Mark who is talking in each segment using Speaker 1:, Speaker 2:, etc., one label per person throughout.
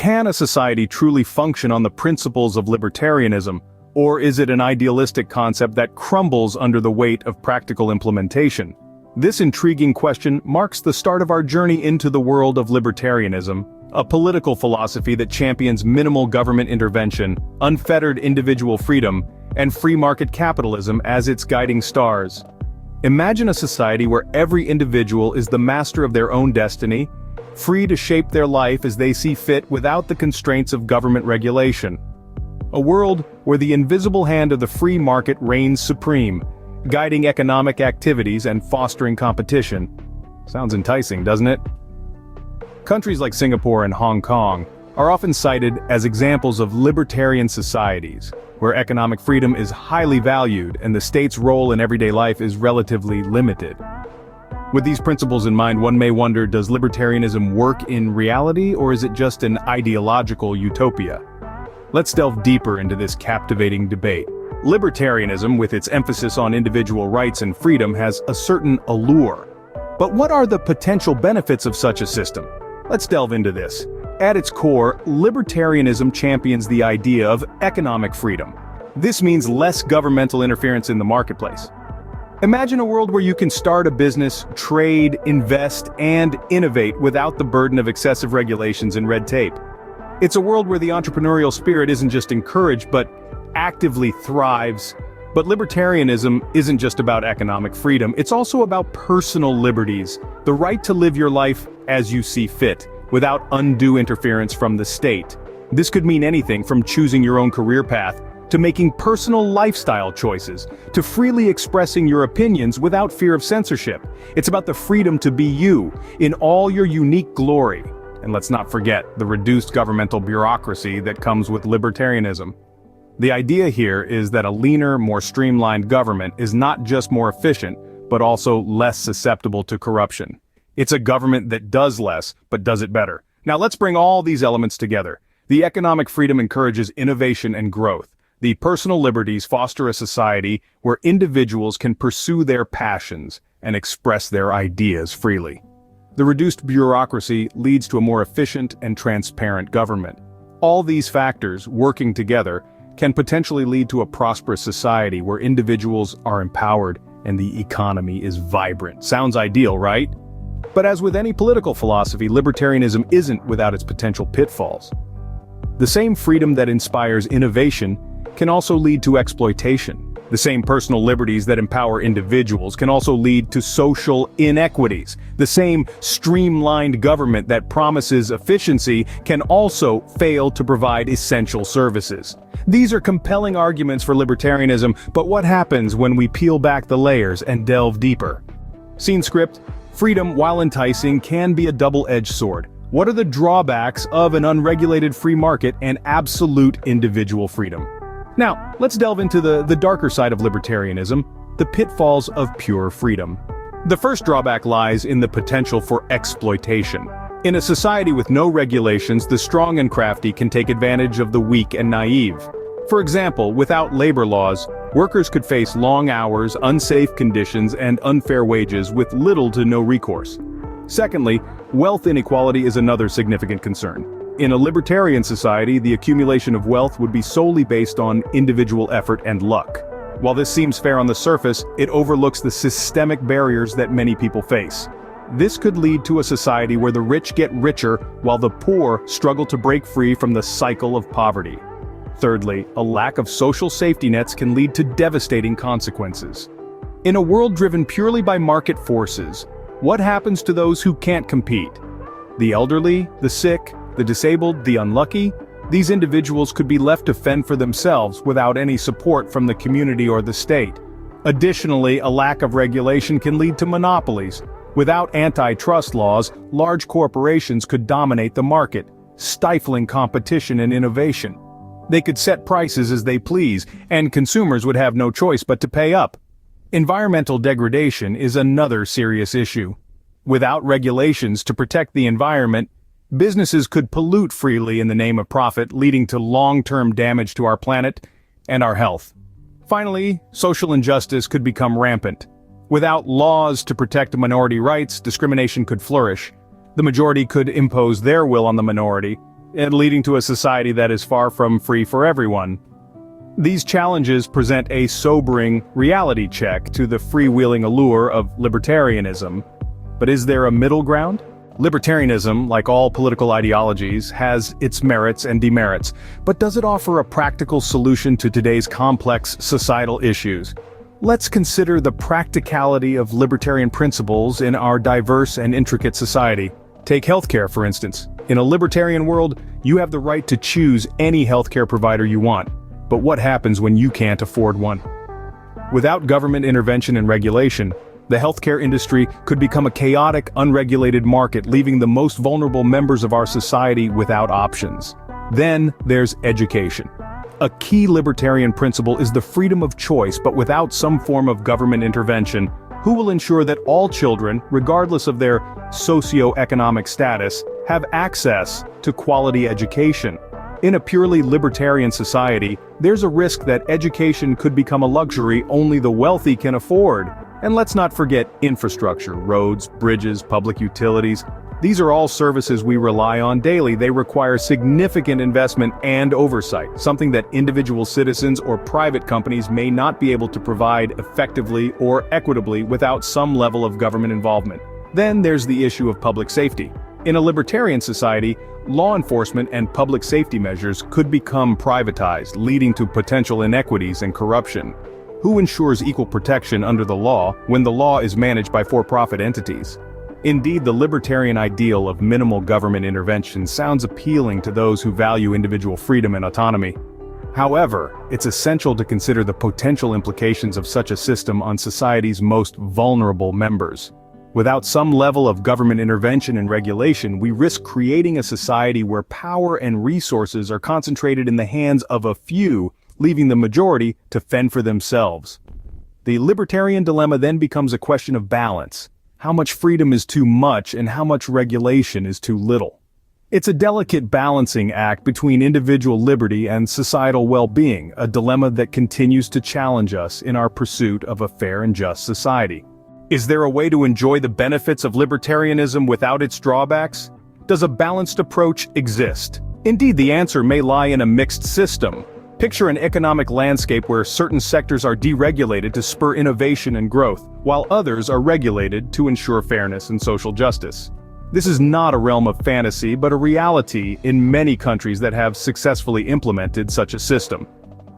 Speaker 1: Can a society truly function on the principles of libertarianism, or is it an idealistic concept that crumbles under the weight of practical implementation? This intriguing question marks the start of our journey into the world of libertarianism, a political philosophy that champions minimal government intervention, unfettered individual freedom, and free market capitalism as its guiding stars. Imagine a society where every individual is the master of their own destiny, free to shape their life as they see fit without the constraints of government regulation. A world where the invisible hand of the free market reigns supreme, guiding economic activities and fostering competition. Sounds enticing, doesn't it? Countries like Singapore and Hong Kong are often cited as examples of libertarian societies, where economic freedom is highly valued and the state's role in everyday life is relatively limited. With these principles in mind, one may wonder, does libertarianism work in reality, or is it just an ideological utopia? Let's delve deeper into this captivating debate. Libertarianism, with its emphasis on individual rights and freedom, has a certain allure. But what are the potential benefits of such a system? Let's delve into this. At its core, libertarianism champions the idea of economic freedom. This means less governmental interference in the marketplace. Imagine a world where you can start a business, trade, invest, and innovate without the burden of excessive regulations and red tape. It's a world where the entrepreneurial spirit isn't just encouraged, but actively thrives. But libertarianism isn't just about economic freedom, it's also about personal liberties, the right to live your life as you see fit, without undue interference from the state. This could mean anything from choosing your own career path, to making personal lifestyle choices, to freely expressing your opinions without fear of censorship. It's about the freedom to be you, in all your unique glory. And let's not forget the reduced governmental bureaucracy that comes with libertarianism. The idea here is that a leaner, more streamlined government is not just more efficient, but also less susceptible to corruption. It's a government that does less, but does it better. Now let's bring all these elements together. The economic freedom encourages innovation and growth. The personal liberties foster a society where individuals can pursue their passions and express their ideas freely. The reduced bureaucracy leads to a more efficient and transparent government. All these factors, working together, can potentially lead to a prosperous society where individuals are empowered and the economy is vibrant. Sounds ideal, right? But as with any political philosophy, libertarianism isn't without its potential pitfalls. The same freedom that inspires innovation can also lead to exploitation. The same personal liberties that empower individuals can also lead to social inequities. The same streamlined government that promises efficiency can also fail to provide essential services. These are compelling arguments for libertarianism, but what happens when we peel back the layers and delve deeper? Scene script: freedom, while enticing, can be a double-edged sword. What are the drawbacks of an unregulated free market and absolute individual freedom? Now, let's delve into the darker side of libertarianism, the pitfalls of pure freedom. The first drawback lies in the potential for exploitation. In a society with no regulations, the strong and crafty can take advantage of the weak and naive. For example, without labor laws, workers could face long hours, unsafe conditions, and unfair wages with little to no recourse. Secondly, wealth inequality is another significant concern. In a libertarian society, the accumulation of wealth would be solely based on individual effort and luck. While this seems fair on the surface, it overlooks the systemic barriers that many people face. This could lead to a society where the rich get richer while the poor struggle to break free from the cycle of poverty. Thirdly, a lack of social safety nets can lead to devastating consequences. In a world driven purely by market forces, what happens to those who can't compete? The elderly, the sick, the disabled, the unlucky? These individuals could be left to fend for themselves without any support from the community or the state. Additionally, a lack of regulation can lead to monopolies. Without antitrust laws, large corporations could dominate the market, stifling competition and innovation. They could set prices as they please, and consumers would have no choice but to pay up. Environmental degradation is another serious issue. Without regulations to protect the environment, businesses could pollute freely in the name of profit, leading to long-term damage to our planet and our health. Finally, social injustice could become rampant. Without laws to protect minority rights, discrimination could flourish. The majority could impose their will on the minority, and leading to a society that is far from free for everyone. These challenges present a sobering reality check to the freewheeling allure of libertarianism. But is there a middle ground? Libertarianism, like all political ideologies, has its merits and demerits, but does it offer a practical solution to today's complex societal issues? Let's consider the practicality of libertarian principles in our diverse and intricate society. Take healthcare, for instance. In a libertarian world, you have the right to choose any healthcare provider you want. But what happens when you can't afford one? Without government intervention and regulation, the healthcare industry could become a chaotic, unregulated market, leaving the most vulnerable members of our society without options. Then there's education. A key libertarian principle is the freedom of choice, but without some form of government intervention, who will ensure that all children, regardless of their socio-economic status, have access to quality education? In a purely libertarian society, there's a risk that education could become a luxury only the wealthy can afford. And let's not forget infrastructure, roads, bridges, public utilities. These are all services we rely on daily. They require significant investment and oversight, something that individual citizens or private companies may not be able to provide effectively or equitably without some level of government involvement. Then there's the issue of public safety. In a libertarian society, law enforcement and public safety measures could become privatized, leading to potential inequities and corruption. Who ensures equal protection under the law when the law is managed by for-profit entities? Indeed, the libertarian ideal of minimal government intervention sounds appealing to those who value individual freedom and autonomy. However, it's essential to consider the potential implications of such a system on society's most vulnerable members. Without some level of government intervention and regulation, we risk creating a society where power and resources are concentrated in the hands of a few, leaving the majority to fend for themselves. The libertarian dilemma then becomes a question of balance. How much freedom is too much and how much regulation is too little? It's a delicate balancing act between individual liberty and societal well-being, a dilemma that continues to challenge us in our pursuit of a fair and just society. Is there a way to enjoy the benefits of libertarianism without its drawbacks? Does a balanced approach exist? Indeed, the answer may lie in a mixed system. Picture an economic landscape where certain sectors are deregulated to spur innovation and growth, while others are regulated to ensure fairness and social justice. This is not a realm of fantasy, but a reality in many countries that have successfully implemented such a system.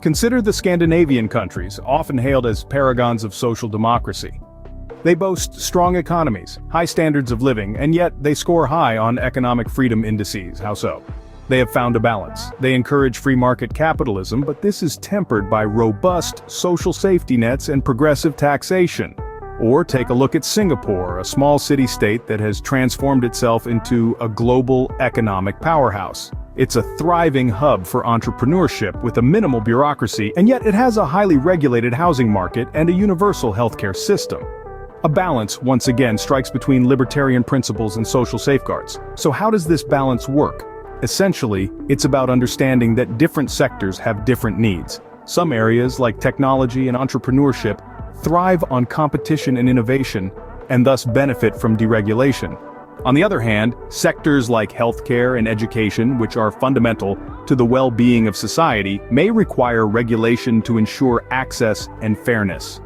Speaker 1: Consider the Scandinavian countries, often hailed as paragons of social democracy. They boast strong economies, high standards of living, and yet they score high on economic freedom indices. How so? They have found a balance. They encourage free market capitalism, but this is tempered by robust social safety nets and progressive taxation. Or take a look at Singapore, a small city-state that has transformed itself into a global economic powerhouse. It's a thriving hub for entrepreneurship with a minimal bureaucracy, and yet it has a highly regulated housing market and a universal healthcare system. A balance, once again, strikes between libertarian principles and social safeguards. So how does this balance work? Essentially, it's about understanding that different sectors have different needs. Some areas, like technology and entrepreneurship, thrive on competition and innovation, and thus benefit from deregulation. On the other hand, sectors like healthcare and education, which are fundamental to the well-being of society, may require regulation to ensure access and fairness.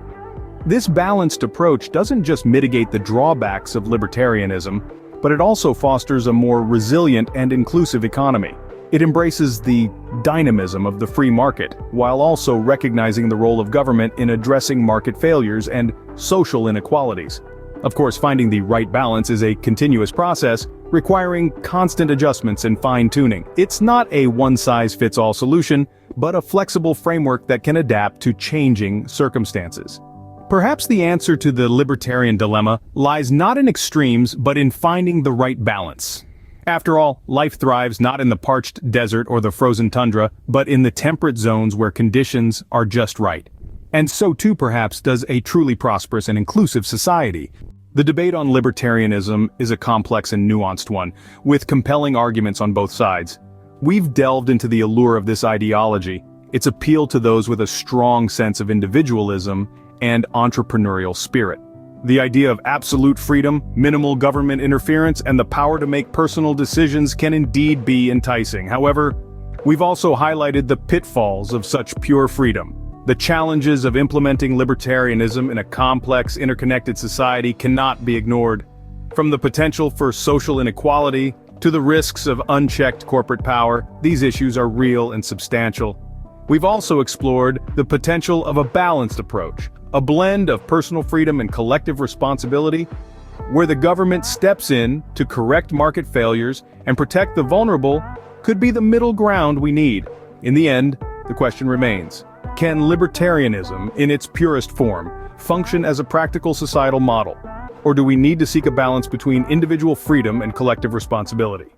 Speaker 1: This balanced approach doesn't just mitigate the drawbacks of libertarianism, but it also fosters a more resilient and inclusive economy. It embraces the dynamism of the free market, while also recognizing the role of government in addressing market failures and social inequalities. Of course, finding the right balance is a continuous process, requiring constant adjustments and fine-tuning. It's not a one-size-fits-all solution, but a flexible framework that can adapt to changing circumstances. Perhaps the answer to the libertarian dilemma lies not in extremes, but in finding the right balance. After all, life thrives not in the parched desert or the frozen tundra, but in the temperate zones where conditions are just right. And so too perhaps does a truly prosperous and inclusive society. The debate on libertarianism is a complex and nuanced one, with compelling arguments on both sides. We've delved into the allure of this ideology, its appeal to those with a strong sense of individualism and entrepreneurial spirit. The idea of absolute freedom, minimal government interference, and the power to make personal decisions can indeed be enticing. However, we've also highlighted the pitfalls of such pure freedom. The challenges of implementing libertarianism in a complex, interconnected society cannot be ignored. From the potential for social inequality to the risks of unchecked corporate power, these issues are real and substantial. We've also explored the potential of a balanced approach, a blend of personal freedom and collective responsibility, where the government steps in to correct market failures and protect the vulnerable could be the middle ground we need. In the end, the question remains: can libertarianism, in its purest form, function as a practical societal model? Or do we need to seek a balance between individual freedom and collective responsibility?